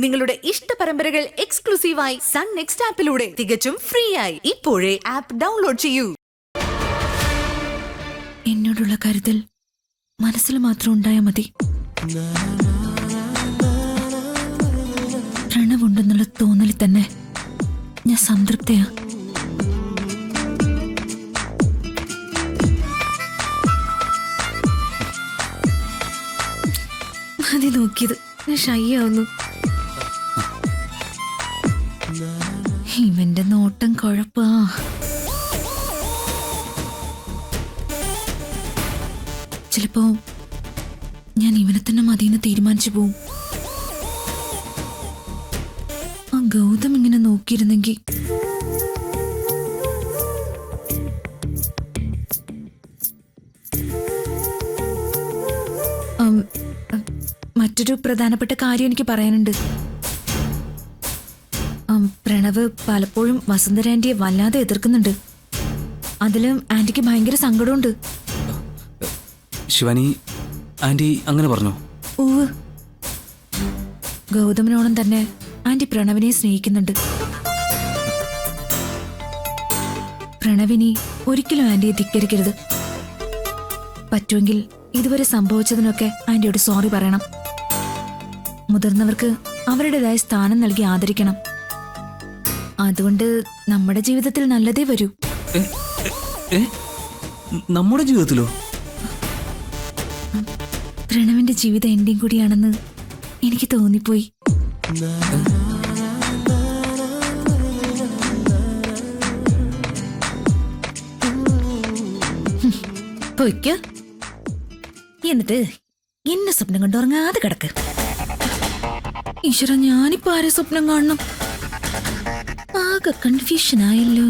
നിങ്ങളുടെ ഇഷ്ട പരമ്പരകൾ എക്സ്ക്ലൂസീവായി സൺ നെക്സ്റ്റ് ആപ്പിലൂടെ തികച്ചും ഫ്രീ ആയി ഇപ്പോഴേ ആപ്പ് ഡൗൺലോഡ് ചെയ്യൂ. എന്നോടുള്ള കരുതൽ മനസ്സിൽ മാത്രം ഉണ്ടായാൽ മതി. പ്രണവുണ്ടെന്നുള്ള തോന്നലിൽ തന്നെ ഞാൻ സംതൃപ്തയാ. മതി നോക്കിയത്, ഞാൻ ഷൈ ആവുന്നു. ഇവന്റെ നോട്ടം കുഴപ്പാ. ചിലപ്പോ ഞാൻ ഇവനെ തന്നെ മതിയെന്ന് തീരുമാനിച്ചു പോവും. ആ ഗൗതം ഇങ്ങനെ നോക്കിയിരുന്നെങ്കിൽ. മറ്റൊരു പ്രധാനപ്പെട്ട കാര്യം എനിക്ക് പറയാനുണ്ട്. പ്രണവ് പലപ്പോഴും വസുന്ധര ആന്റിയെ വല്ലാതെ എതിർക്കുന്നുണ്ട്. അതിലും ആന്റിക്ക് ഭയങ്കര സങ്കടമുണ്ട്. ശിവാനി ആന്റി അങ്ങനെ പറഞ്ഞു? ഓവ്, ഗൗതമനോളം തന്നെ ആന്റി പ്രണവിനെ സ്നേഹിക്കുന്നുണ്ട്. പ്രണവിനി ഒരിക്കലും ആന്റിയെ ധിക്കരിക്കരുത്. പറ്റുമെങ്കിൽ ഇതുവരെ സംഭവിച്ചതിനൊക്കെ ആന്റിയോട് സോറി പറയണം. മുതിർന്നവർക്ക് അവരുടേതായ സ്ഥാനം നൽകി ആദരിക്കണം. അതുകൊണ്ട് നമ്മുടെ ജീവിതത്തിൽ നല്ലതേ വരൂ. നമ്മുടെ ജീവിതത്തിലോ? പ്രണവിന്റെ ജീവിതം എന്റെയും കൂടിയാണെന്ന് എനിക്ക് തോന്നിപ്പോയി. പൊയ്ക്കോ, എന്നിട്ട് എന്നെ സ്വപ്നം കൊണ്ട് ഉറങ്ങാതെ കിടക്ക്. ഈശ്വര, ഞാനിപ്പോ ആരെ സ്വപ്നം കാണണം? ആകെ കൺഫ്യൂഷൻ ആയല്ലോ.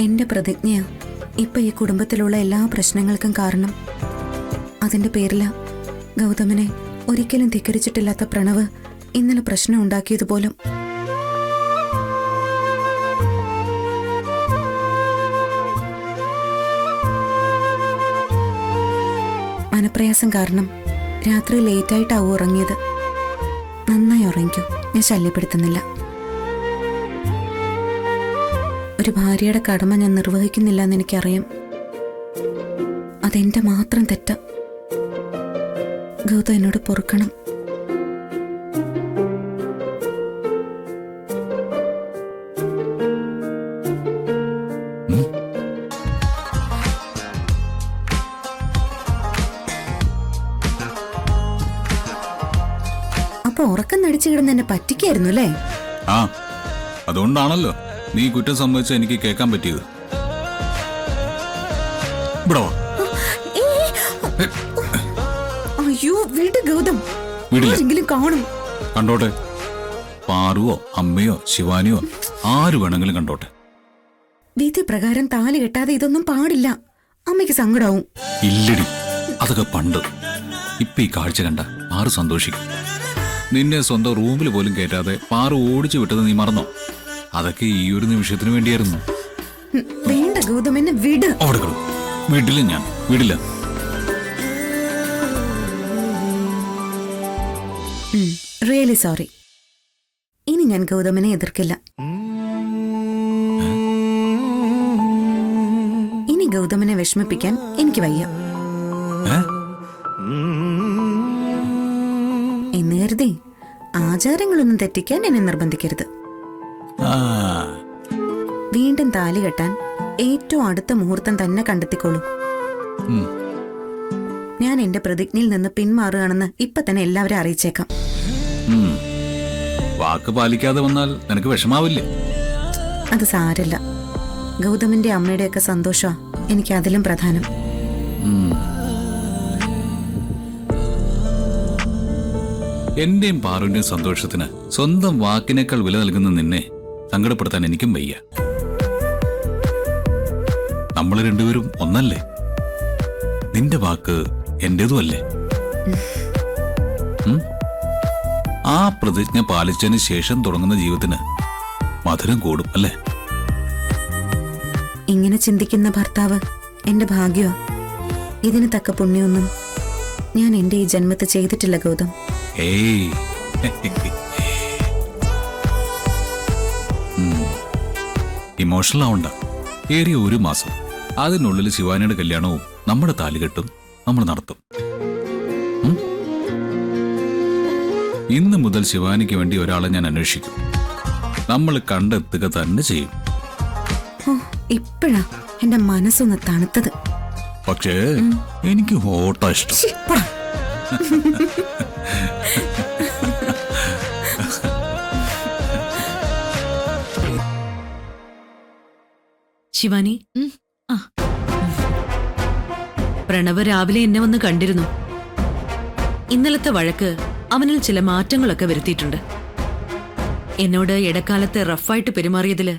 എന്റെ പ്രതിജ്ഞയാ ഇപ്പൊ ഈ കുടുംബത്തിലുള്ള എല്ലാ പ്രശ്നങ്ങൾക്കും കാരണം. അതിന്റെ പേരിലാ ഗൗതമനെ ഒരിക്കലും ധിക്കരിച്ചിട്ടില്ലാത്ത പ്രണവ് ഇന്നലെ പ്രശ്നം ഉണ്ടാക്കിയതുപോലും. മനപ്രയാസം കാരണം രാത്രി ലേറ്റായിട്ടാവും ഉറങ്ങിയത്. നന്നായി ഉറങ്ങിക്കോ, ഞാൻ ശല്യപ്പെടുത്തുന്നില്ല. ഒരു ഭാര്യയുടെ കടമ ഞാൻ നിർവഹിക്കുന്നില്ല എന്ന് എനിക്കറിയാം. അതെന്റെ മാത്രം തെറ്റ. ഗൗതം എന്നോട് പൊറുക്കണം. അപ്പൊ ഉറക്കം നടിച്ചു കിടന്ന് എന്നെ പറ്റിക്കായിരുന്നു അല്ലേ? ആ, അതുകൊണ്ടാണല്ലോ നീ കുറ്റം സംഭവിച്ച എനിക്ക് കേൾക്കാൻ പറ്റിയത്. അയ്യോ വീട് ഗൗതം, വീട്ടിലെങ്കിലും കാണും. കണ്ടോട്ടെ, പാറുവോ അമ്മയോ ശിവാനിയോ ആര് വേണമെങ്കിലും കണ്ടോട്ടെ. വിധി പ്രകാരം താലി കെട്ടാതെ ഇതൊന്നും പാടില്ല. അമ്മയ്ക്ക് സങ്കടാവും. ഇല്ലടി, അതൊക്കെ പണ്ട്. ഇപ്പൊ ഈ കാഴ്ച കണ്ട പാറു സന്തോഷിക്കും. നിന്നെ സ്വന്തം റൂമിൽ പോലും കയറ്റാതെ പാറു ഓടിച്ചു വിട്ടത് നീ മറന്നോ? അതൊക്കെ ഈ ഒരു നിമിഷത്തിന് വേണ്ടിയായിരുന്നു. വേണ്ട ഗൗതം, എന്നെ വിട്. അവിടെ വീട്ടിലും ഞാൻ വിടില്ല. Really sorry. ഇനി ഞാൻ ഗൗതമനെ എതിർക്കില്ല. ഇനി ഗൗതമനെ വിഷമിപ്പിക്കാൻ എനിക്ക് വയ്യ എന്ന് കരുതി ആചാരങ്ങളൊന്നും തെറ്റിക്കാൻ എന്നെ നിർബന്ധിക്കരുത്. വീണ്ടും താലി കെട്ടാൻ ഏറ്റവും അടുത്ത മുഹൂർത്തം തന്നെ കണ്ടെത്തിക്കോളൂ. ഞാൻ എന്റെ പ്രതിജ്ഞയിൽ നിന്ന് പിന്മാറുകയാണെന്ന് ഇപ്പൊ തന്നെ എല്ലാവരും അറിയിച്ചേക്കാം. വാക്ക് പാലിക്കാതെ വന്നാൽ നിനക്ക് വിഷമാവില്ലേ? അത് സാരല്ല. ഗൗതമിന്റെ അമ്മയുടെയൊക്കെ സന്തോഷമാ എനിക്ക് അതിലും പ്രധാനം. എന്റെയും പാറുവിന്റെയും സന്തോഷത്തിന് സ്വന്തം വാക്കിനേക്കാൾ വില നൽകുന്ന നിന്നെ സങ്കടപ്പെടുത്താൻ എനിക്കും വയ്യ. നമ്മൾ രണ്ടുപേരും ഒന്നല്ലേ? നിന്റെ വാക്ക് എന്റേതും അല്ലേ? ആ പ്രതിജ്ഞ പാലിച്ചതിന് ശേഷം തുടങ്ങുന്ന ജീവിതത്തിന് മധുരം കൂടും അല്ലേ? ഇങ്ങനെ ചിന്തിക്കുന്ന ഭർത്താവ് എന്റെ ഭാഗ്യമാ. ഇതിന് തക്ക പുണ്യമൊന്നും ഞാൻ എന്റെ ഈ ജന്മത്ത് ചെയ്തിട്ടില്ല ഗൗതം. ഏയ് ഇമോഷണൽ ആവണ്ട. ഏറിയ 1 മാസം, അതിനുള്ളിൽ ശിവാനിയുടെ കല്യാണവും നമ്മുടെ താലികെട്ടും നമ്മൾ നടത്തും. ഇന്ന് മുതൽ ശിവാനിക്ക് വേണ്ടി ഒരാളെ ഞാൻ അന്വേഷിക്കും. നമ്മൾ കണ്ടെത്തുക തന്നെ ചെയ്യും. ഓ, ഇപ്പോഴാ എന്റെ മനസ്സൊന്ന് തണുത്തത്. പക്ഷേ എനിക്ക് ഹോട്ടാ ഇഷ്ടം. ശ്ശി, പോടാ. ശിവാനി, പ്രണവ് രാവിലെ എന്നെ വന്ന് കണ്ടിരുന്നു. ഇന്നലത്തെ വഴക്ക് അവനിൽ ചില മാറ്റങ്ങളൊക്കെ വരുത്തിയിട്ടുണ്ട്. എന്നോട് ഇടക്കാലത്ത് റഫായിട്ട് പെരുമാറിയതില്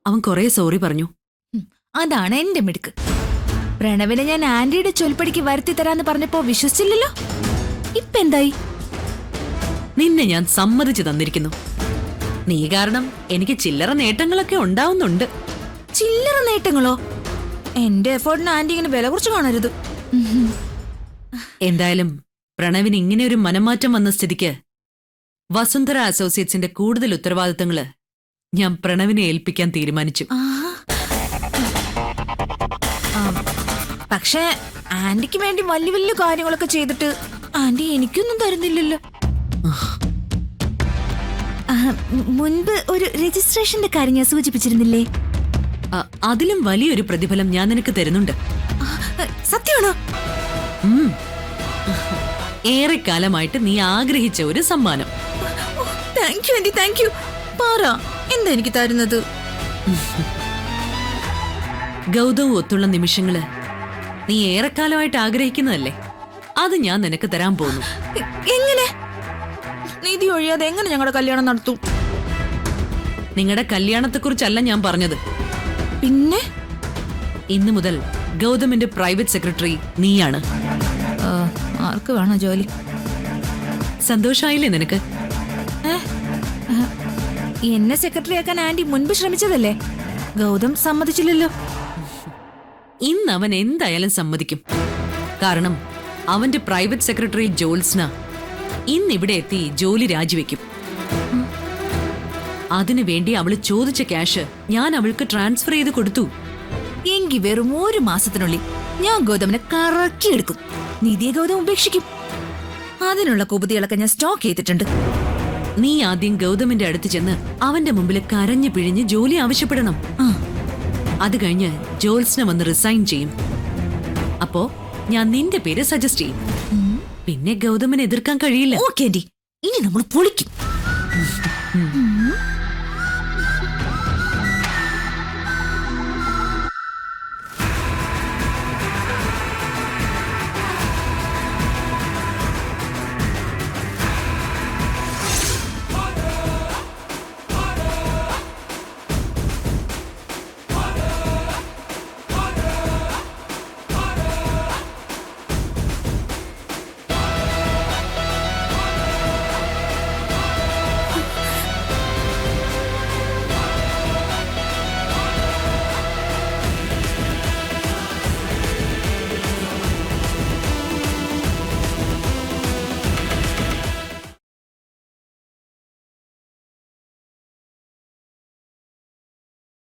അവൻ കുറെ സോറി പറഞ്ഞു. അതാണ് എന്റെ മിടുക്ക്. പ്രണവിനെ ഞാൻ ആന്റിയുടെ ചൊൽപ്പടിക്ക് വരുത്തി തരാന്ന് പറഞ്ഞപ്പോ വിശ്വസിച്ചില്ലല്ലോ. ഇപ്പൊ എന്തായി? നിന്നെ ഞാൻ സമ്മതിച്ചു തന്നിരിക്കുന്നു. നീ കാരണം എനിക്ക് ചില്ലറ നേട്ടങ്ങളൊക്കെ ഉണ്ടാവുന്നുണ്ട്. ചില്ലറ നേട്ടങ്ങളോ? എന്റെ എഫോർട്ടിന് ആന്റി ഇങ്ങനെ വില കുറച്ച് കാണരുത്. എന്തായാലും പ്രണവിന് ഇങ്ങനെ ഒരു മനംമാറ്റം വന്ന സ്ഥിതിക്ക് വസുന്ധര അസോസിയേറ്റ്സിന്റെ കൂടുതൽ ഉത്തരവാദിത്തങ്ങള് ഞാൻ പ്രണവിനെ ഏൽപ്പിക്കാൻ തീരുമാനിച്ചു. പക്ഷേ ആന്റിക്ക് വേണ്ടി വലിയ വലിയ കാര്യങ്ങളൊക്കെ ചെയ്തിട്ട് ആന്റി എനിക്കൊന്നും തരുന്നില്ലല്ലോ. മുൻപ് ഒരു രജിസ്ട്രേഷന്റെ കാര്യം ഞാൻ സൂചിപ്പിച്ചിരുന്നില്ലേ? അതിലും വലിയൊരു പ്രതിഫലം ഞാൻ നിനക്ക് തരുന്നുണ്ട്. സത്യമാണോ? ഏറെക്കാലമായിട്ട് നീ ആഗ്രഹിച്ച ഒരു സമ്മാനം. Thank you aunty, thank you. പറ, എന്താ എനിക്ക് തരുന്നത്? ഗൗതവും ഒത്തുള്ള നിമിഷങ്ങള് നീ ഏറെക്കാലമായിട്ട് ആഗ്രഹിക്കുന്നതല്ലേ? അത് ഞാൻ നിനക്ക് തരാൻ പോകുന്നു. എങ്ങനെ? നിധി ഒഴിയാതെ എങ്ങനെ ഞങ്ങളുടെ കല്യാണം നടത്തും? നിങ്ങളുടെ കല്യാണത്തെക്കുറിച്ചല്ല ഞാൻ പറഞ്ഞത്. പിന്നെ ഇന്നു മുതൽ ഗൗതമിന്റെ പ്രൈവറ്റ് സെക്രട്ടറി നീയാണ്. ആർക്ക് വേണോ ജോലി? സന്തോഷായില്ലേ നിനക്ക്? എന്നെ സെക്രട്ടറി ആക്കാൻ ആന്റി മുൻപ് ശ്രമിച്ചതല്ലേ? ഗൗതം സമ്മതിച്ചില്ലല്ലോ. ഇന്ന് അവൻ എന്തായാലും സമ്മതിക്കും. കാരണം അവന്റെ പ്രൈവറ്റ് സെക്രട്ടറി ജോത്സ്ന ഇന്നിവിടെ എത്തി ജോലി രാജിവെക്കും. അതിനുവേണ്ടി അവള് ചോദിച്ച ക്യാഷ് ഞാൻ അവൾക്ക് ട്രാൻസ്ഫർ ചെയ്ത് കൊടുത്തു. എങ്കിൽ വെറും 1 മാസത്തിനുള്ളിൽ ഞാൻ ഗൗതമിനെ കറക്കിയെടുക്കും. നിധിയെ ഗൗതം ഉപേക്ഷിക്കും. അതിനുള്ള കുബുതികളൊക്കെ ഞാൻ സ്റ്റോക്ക് ചെയ്തിട്ടുണ്ട്. നീ ആദ്യം ഗൗതമിന്റെ അടുത്ത് ചെന്ന് അവന്റെ മുമ്പിൽ കരഞ്ഞു പിഴിഞ്ഞ് ജോലി ആവശ്യപ്പെടണം. അത് കഴിഞ്ഞ് ജോത്സ്ന വന്ന് റിസൈൻ ചെയ്യും. അപ്പോ ഞാൻ നിന്റെ പേര് സജസ്റ്റ് ചെയ്യും. പിന്നെ ഗൗതമിനെ എതിർക്കാൻ കഴിയില്ല. ഓക്കേ ആന്റി, ഇനി നമ്മൾ പൊളിക്കും.